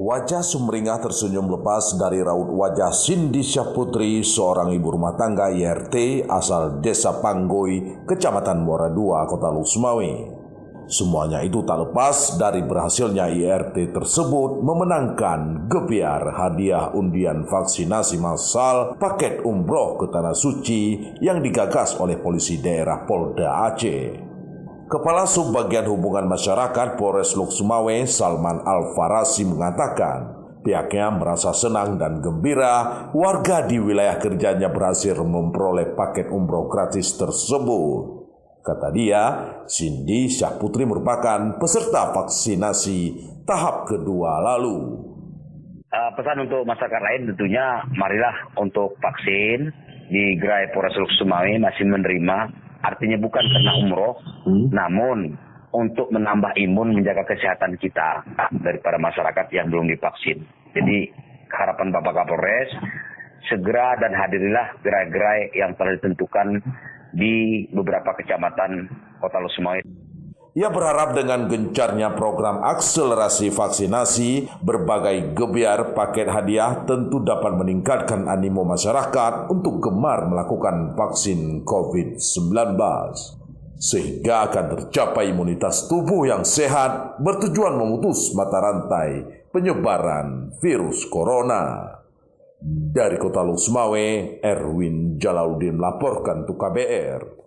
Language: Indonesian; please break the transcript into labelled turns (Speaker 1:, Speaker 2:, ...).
Speaker 1: Wajah sumringah tersenyum lepas dari raut wajah Cindy Syahputri, seorang ibu rumah tangga IRT asal Desa Panggoy, Kecamatan Muara II, Kota Sumawe. Semuanya itu tak lepas dari berhasilnya IRT tersebut memenangkan gebiar hadiah undian vaksinasi massal paket umroh ke Tanah Suci yang digagas oleh polisi daerah Polda Aceh. Kepala Subbagian Hubungan Masyarakat Polres Sumawe, Salman Al-Farasi, mengatakan pihaknya merasa senang dan gembira warga di wilayah kerjanya berhasil memperoleh paket umroh gratis tersebut. Kata dia, Cindy Syahputri merupakan peserta vaksinasi tahap kedua lalu.
Speaker 2: Pesan untuk masyarakat lain tentunya marilah untuk vaksin di Gerai Polres Sumawe masih menerima. Artinya bukan karena umroh, namun untuk menambah imun, menjaga kesehatan kita daripada masyarakat yang belum divaksin. Jadi harapan Bapak Kapolres, segera dan hadirilah gerai-gerai yang telah ditentukan di beberapa kecamatan Kota Sumawe.
Speaker 1: Ia berharap dengan gencarnya program akselerasi vaksinasi, berbagai gebiar paket hadiah tentu dapat meningkatkan animo masyarakat untuk gemar melakukan vaksin COVID-19. Sehingga akan tercapai imunitas tubuh yang sehat bertujuan memutus mata rantai penyebaran virus corona. Dari Kota Sumawe, Erwin Jalaluddin melaporkan untuk KBR.